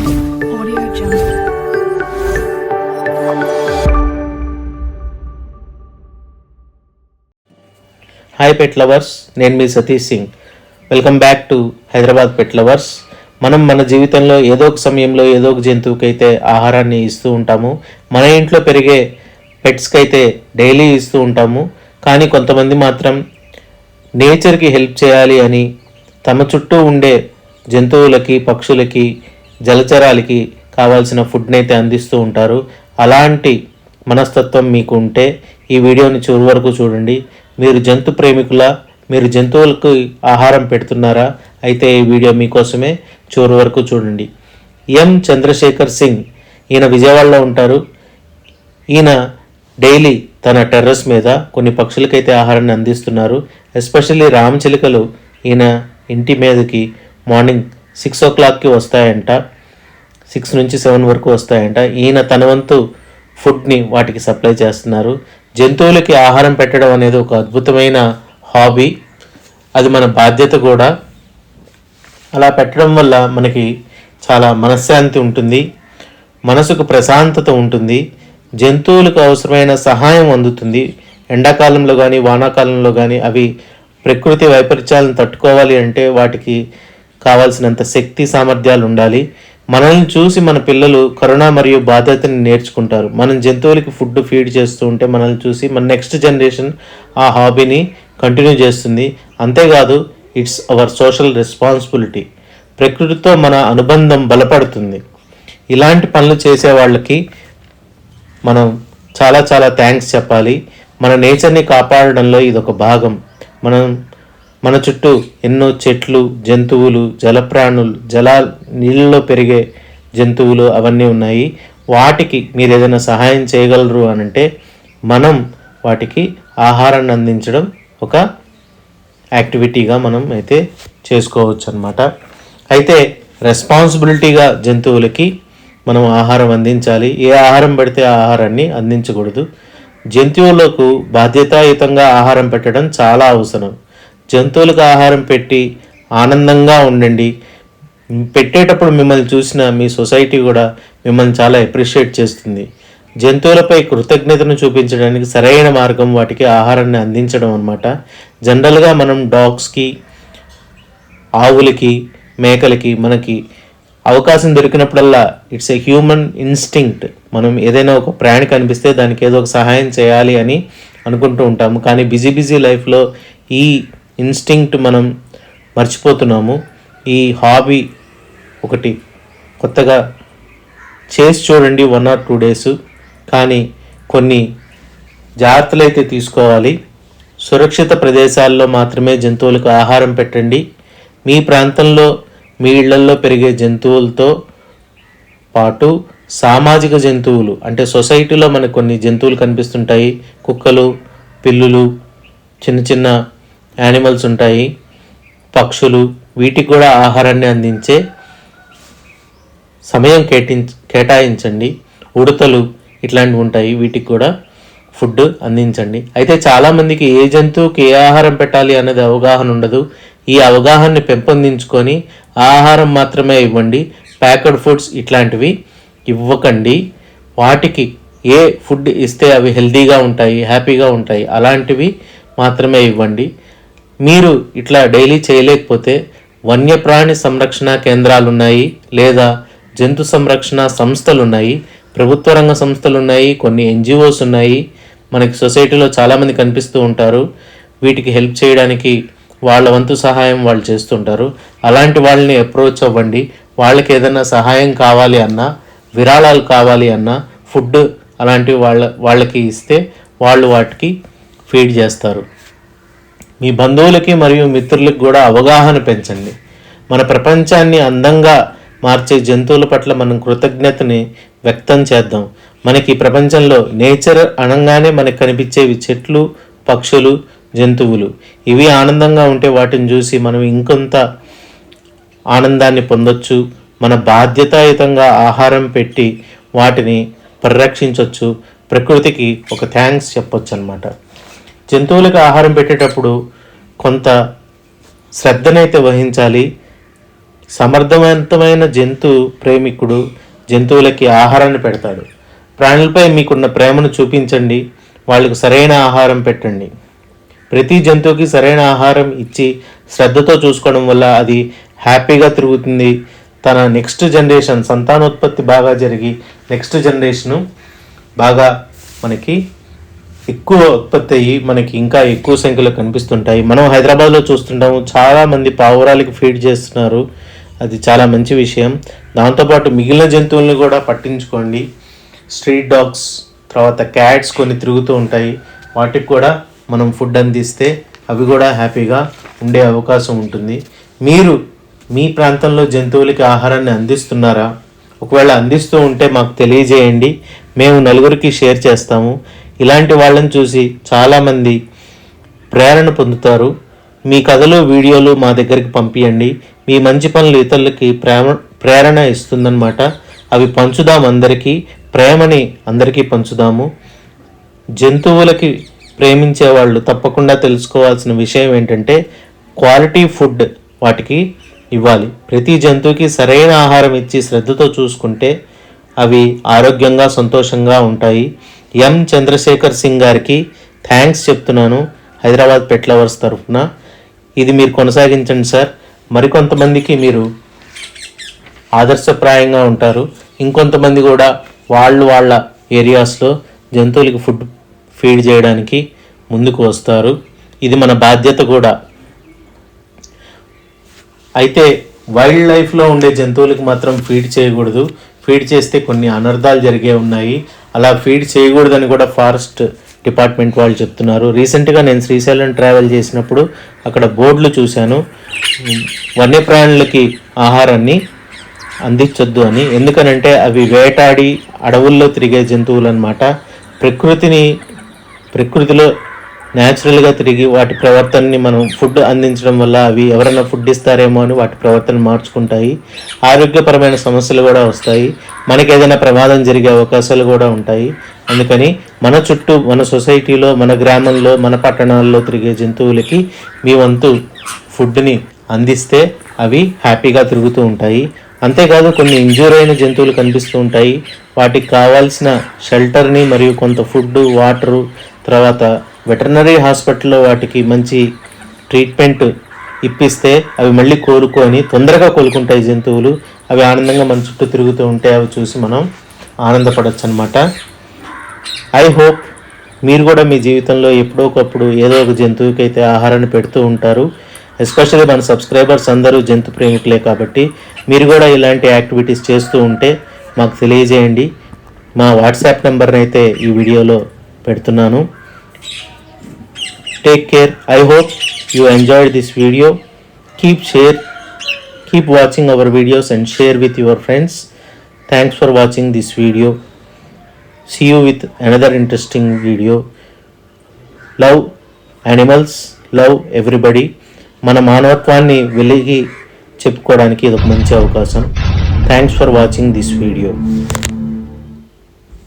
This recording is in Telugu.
Audio Jungle. Hi pet lovers, నేను మీ Satish Singh. Welcome back to Hyderabad pet lovers. మనం మన జీవితంలో ఏదో ఒక సమయంలో ఏదో ఒక జంతువుకి అయితే ఆహారాన్ని ఇస్తూ ఉంటాము. మన ఇంట్లో పెరిగే పెట్స్కి అయితే డైలీ ఇస్తూ ఉంటాము. కానీ కొంతమంది మాత్రం నేచర్కి హెల్ప్ చేయాలి అని తమ చుట్టూ ఉండే జంతువులకి, పక్షులకి, జలచరాలకి కావాల్సిన ఫుడ్ని అయితే అందిస్తూ ఉంటారు. అలాంటి మనస్తత్వం మీకు ఉంటే ఈ వీడియోని చివరి వరకు చూడండి. మీరు జంతు ప్రేమికుల, మీరు జంతువులకు ఆహారం పెడుతున్నారా? అయితే ఈ వీడియో మీకోసమే, చివరి వరకు చూడండి. ఎం చంద్రశేఖర్ సింగ్, ఈయన విజయవాడలో ఉంటారు. ఈయన డైలీ తన టెర్రస్ మీద కొన్ని పక్షులకైతే ఆహారాన్ని అందిస్తున్నారు. ఎస్పెషల్లీ రామచిలుకలు ఈయన ఇంటి మీదకి మార్నింగ్ 6 o'clockకి వస్తాయంట. 6 నుంచి 7 వరకు వస్తాయంట. ఈయన తన వంతు ఫుడ్ని వాటికి సప్లై చేస్తున్నారు. జంతువులకి ఆహారం పెట్టడం అనేది ఒక అద్భుతమైన హాబీ, అది మన బాధ్యత కూడా. అలా పెట్టడం వల్ల మనకి చాలా మనశ్శాంతి ఉంటుంది, మనసుకు ప్రశాంతత ఉంటుంది, జంతువులకు అవసరమైన సహాయం అందుతుంది. ఎండాకాలంలో కానీ వానాకాలంలో కానీ అవి ప్రకృతి వైపరీత్యాలను తట్టుకోవాలి అంటే వాటికి కావాల్సినంత శక్తి సామర్థ్యాలు ఉండాలి. మనల్ని చూసి మన పిల్లలు కరుణ మరియు బాధ్యతని నేర్చుకుంటారు. మనం జంతువులకి ఫుడ్ ఫీడ్ చేస్తూ ఉంటే మనల్ని చూసి మన నెక్స్ట్ జనరేషన్ ఆ హాబీని కంటిన్యూ చేస్తుంది. అంతేకాదు, ఇట్స్ అవర్ సోషల్ రెస్పాన్సిబిలిటీ. ప్రకృతితో మన అనుబంధం బలపడుతుంది. ఇలాంటి పనులు చేసే వాళ్ళకి మనం చాలా చాలా థ్యాంక్స్ చెప్పాలి. మన నేచర్ని కాపాడడంలో ఇదొక భాగం. మన చుట్టూ ఎన్నో చెట్లు, జంతువులు, జలప్రాణులు, నీళ్ళలో పెరిగే జంతువులు అవన్నీ ఉన్నాయి. వాటికి మీరు ఏదైనా సహాయం చేయగలరు అని అంటే మనం వాటికి ఆహారాన్ని అందించడం ఒక యాక్టివిటీగా మనం అయితే చేసుకోవచ్చు అన్నమాట. అయితే రెస్పాన్సిబిలిటీగా జంతువులకి మనం ఆహారం అందించాలి. ఏ ఆహారం పెడితే ఆ ఆహారాన్ని అందించకూడదు. జంతువులకు బాధ్యతాయుతంగా ఆహారం పెట్టడం చాలా అవసరం. జంతువులకు ఆహారం పెట్టి ఆనందంగా ఉండండి. పెట్టేటప్పుడు మిమ్మల్ని చూసిన మీ సొసైటీ కూడా మిమ్మల్ని చాలా అప్రిషియేట్ చేస్తుంది. జంతువులపై కృతజ్ఞతను చూపించడానికి సరైన మార్గం వాటికి ఆహారాన్ని అందించడం అన్నమాట. జనరల్గా మనం డాగ్స్కి, ఆవులకి, మేకలకి మనకి అవకాశం దొరికినప్పుడల్లా ఇట్స్ ఏ హ్యూమన్ ఇన్స్టింక్ట్. మనం ఏదైనా ఒక ప్రాణి కనిపిస్తే దానికి ఏదో ఒక సహాయం చేయాలి అని అనుకుంటూ ఉంటాము. కానీ బిజీ లైఫ్లో ఈ ఇన్స్టింక్ట్ మనం మర్చిపోతున్నాము. ఈ హాబీ ఒకటి కొత్తగా చేసి చూడండి 1 or 2 days. కానీ కొన్ని జాగ్రత్తలు అయితే తీసుకోవాలి. సురక్షిత ప్రదేశాల్లో మాత్రమే జంతువులకు ఆహారం పెట్టండి. మీ ప్రాంతంలో, మీ ఇళ్లల్లో పెరిగే జంతువులతో పాటు సామాజిక జంతువులు అంటే సొసైటీలో మనకు కొన్ని జంతువులు కనిపిస్తుంటాయి. కుక్కలు, పిల్లులు, చిన్న యానిమల్స్ ఉంటాయి, పక్షులు. వీటికి కూడా ఆహారాన్ని అందించే సమయం కేటాయించండి. ఉడతలు ఇట్లాంటివి ఉంటాయి, వీటికి కూడా ఫుడ్ అందించండి. అయితే చాలామందికి ఏ జంతువుకి ఏ ఆహారం పెట్టాలి అనేది అవగాహన ఉండదు. ఈ అవగాహనని పెంపొందించుకొని ఆహారం మాత్రమే ఇవ్వండి. ప్యాకెడ్ ఫుడ్స్ ఇట్లాంటివి ఇవ్వకండి. వాటికి ఏ ఫుడ్ ఇస్తే అవి హెల్తీగా ఉంటాయి, హ్యాపీగా ఉంటాయి, అలాంటివి మాత్రమే ఇవ్వండి. మీరు ఇట్లా డైలీ చేయలేకపోతే వన్యప్రాణి సంరక్షణ కేంద్రాలు ఉన్నాయి, లేదా జంతు సంరక్షణ సంస్థలు ఉన్నాయి, ప్రభుత్వ రంగ సంస్థలు ఉన్నాయి, కొన్ని NGOs ఉన్నాయి. మనకి సొసైటీలో చాలామంది కనిపిస్తూ ఉంటారు. వీటికి హెల్ప్ చేయడానికి వాళ్ళ వంతు సహాయం వాళ్ళు చేస్తుంటారు. అలాంటి వాళ్ళని అప్రోచ్ అవ్వండి. వాళ్ళకి ఏదైనా సహాయం కావాలి అన్నా, విరాళాలు కావాలి అన్నా, ఫుడ్ అలాంటివి వాళ్ళకి ఇస్తే వాళ్ళు వాటికి ఫీడ్ చేస్తారు. మీ బంధువులకి మరియు మిత్రులకు కూడా అవగాహన పెంచండి. మన ప్రపంచాన్ని అందంగా మార్చే జంతువుల పట్ల మనం కృతజ్ఞతని వ్యక్తం చేద్దాం. మనకి ప్రపంచంలో నేచర్ అనగానే మనకు కనిపించేవి చెట్లు, పక్షులు, జంతువులు. ఇవి ఆనందంగా ఉంటే వాటిని చూసి మనం ఇంకొంత ఆనందాన్ని పొందొచ్చు. మన బాధ్యతాయుతంగా ఆహారం పెట్టి వాటిని పరిరక్షించవచ్చు. ప్రకృతికి ఒక థ్యాంక్స్ చెప్పొచ్చు అన్నమాట. జంతువులకు ఆహారం పెట్టేటప్పుడు కొంత శ్రద్ధనైతే వహించాలి. సమర్థవంతమైన జంతు ప్రేమికుడు జంతువులకి ఆహారాన్ని పెడతాడు. ప్రాణులపై మీకున్న ప్రేమను చూపించండి, వాళ్ళకు సరైన ఆహారం పెట్టండి. ప్రతి జంతువుకి సరైన ఆహారం ఇచ్చి శ్రద్ధతో చూసుకోవడం వల్ల అది హ్యాపీగా తిరుగుతుంది. తన నెక్స్ట్ జనరేషన్ సంతానోత్పత్తి బాగా జరిగి నెక్స్ట్ జనరేషను బాగా మనకి ఎక్కువ ఉత్పత్తి అయ్యి మనకి ఇంకా ఎక్కువ సంఖ్యలో కనిపిస్తుంటాయి. మనం హైదరాబాద్లో చూస్తుంటాము, చాలామంది పావురాలకి ఫీడ్ చేస్తున్నారు. అది చాలా మంచి విషయం. దాంతోపాటు మిగిలిన జంతువులను కూడా పట్టించుకోండి. స్ట్రీట్ డాగ్స్, తర్వాత క్యాట్స్ కొన్ని తిరుగుతూ ఉంటాయి. వాటికి కూడా మనం ఫుడ్ అందిస్తే అవి కూడా హ్యాపీగా ఉండే అవకాశం ఉంటుంది. మీరు మీ ప్రాంతంలో జంతువులకి ఆహారాన్ని అందిస్తున్నారా? ఒకవేళ అందిస్తూ ఉంటే మాకు తెలియజేయండి, మేము నలుగురికి షేర్ చేస్తాము. ఇలాంటి వాళ్ళని చూసి చాలామంది ప్రేరణ పొందుతారు. మీ కథలు వీడియోలు మా దగ్గరికి పంపించండి. మీ మంచి పనులు ఇతరులకి ప్రేరణ ఇస్తుందన్నమాట. అవి పంచుదాం, అందరికీ ప్రేమని అందరికీ పంచుదాము. జంతువులకి ప్రేమించే వాళ్ళు తప్పకుండా తెలుసుకోవాల్సిన విషయం ఏంటంటే క్వాలిటీ ఫుడ్ వాటికి ఇవ్వాలి. ప్రతి జంతువుకి సరైన ఆహారం ఇచ్చి శ్రద్ధతో చూసుకుంటే అవి ఆరోగ్యంగా సంతోషంగా ఉంటాయి. ఎం చంద్రశేఖర్ సింగ్ గారికి థ్యాంక్స్ చెప్తున్నాను హైదరాబాద్ పెట్ లవర్స్ తరఫున. ఇది మీరు కొనసాగించండి సార్. మరికొంతమందికి మీరు ఆదర్శప్రాయంగా ఉంటారు. ఇంకొంతమంది కూడా వాళ్ళ ఏరియాస్లో జంతువులకి ఫుడ్ ఫీడ్ చేయడానికి ముందుకు వస్తారు. ఇది మన బాధ్యత కూడా. అయితే వైల్డ్ లైఫ్లో ఉండే జంతువులకు మాత్రం ఫీడ్ చేయకూడదు. ఫీడ్ చేస్తే కొన్ని అనర్థాలు జరిగే ఉన్నాయి. అలా ఫీడ్ చేయకూడదని కూడా ఫారెస్ట్ డిపార్ట్మెంట్ వాళ్ళు చెప్తున్నారు. రీసెంట్గా నేను శ్రీశైలం ట్రావెల్ చేసినప్పుడు అక్కడ బోర్డులు చూశాను, వన్యప్రాణులకి ఆహారాన్ని అందించొద్దు అని. ఎందుకనంటే అవి వేటాడి అడవుల్లో తిరిగే జంతువులు అన్నమాట. ప్రకృతిలో న్యాచురల్గా తిరిగి వాటి ప్రవర్తనని మనం ఫుడ్ అందించడం వల్ల అవి ఎవరైనా ఫుడ్ ఇస్తారేమో అని వాటి ప్రవర్తన మార్చుకుంటాయి. ఆరోగ్యపరమైన సమస్యలు కూడా వస్తాయి. మనకి ఏదైనా ప్రమాదం జరిగే అవకాశాలు కూడా ఉంటాయి. అందుకని మన చుట్టూ, మన సొసైటీలో, మన గ్రామంలో, మన పట్టణాల్లో తిరిగే జంతువులకి మీ వంతు ఫుడ్ని అందిస్తే అవి హ్యాపీగా తిరుగుతూ ఉంటాయి. అంతేకాదు కొన్ని ఇంజ్యూర్ అయిన జంతువులు కనిపిస్తూ ఉంటాయి. వాటికి కావాల్సిన షెల్టర్ని మరియు కొంత ఫుడ్, వాటరు, తర్వాత వెటర్నరీ హాస్పిటల్లో వాటికి మంచి ట్రీట్మెంట్ ఇప్పిస్తే అవి మళ్ళీ తొందరగా కోలుకుంటాయి జంతువులు. అవి ఆనందంగా మన చుట్టూ తిరుగుతూ ఉంటే అవి చూసి మనం ఆనందపడవచ్చు అనమాట. ఐ హోప్ మీరు కూడా మీ జీవితంలో ఎప్పుడోకప్పుడు ఏదో ఒక జంతువుకి అయితే ఆహారాన్ని పెడుతూ ఉంటారు. ఎస్పెషల్లీ మన సబ్స్క్రైబర్స్ అందరూ జంతు ప్రేమికులే కాబట్టి మీరు కూడా ఇలాంటి యాక్టివిటీస్ చేస్తూ ఉంటే మాకు తెలియజేయండి. మా వాట్సాప్ నెంబర్ని అయితే ఈ వీడియోలో పెడుతున్నాను. Take care. I hope you enjoyed this video. Keep watching our videos and share with your friends. Thanks for watching this video. See you with another interesting video. Love animals, love everybody. మన మానవత్వాన్ని వెలిగి చెప్పుకోవడానికి ఇది ఒక మంచి అవకాశం. Thanks for watching this video.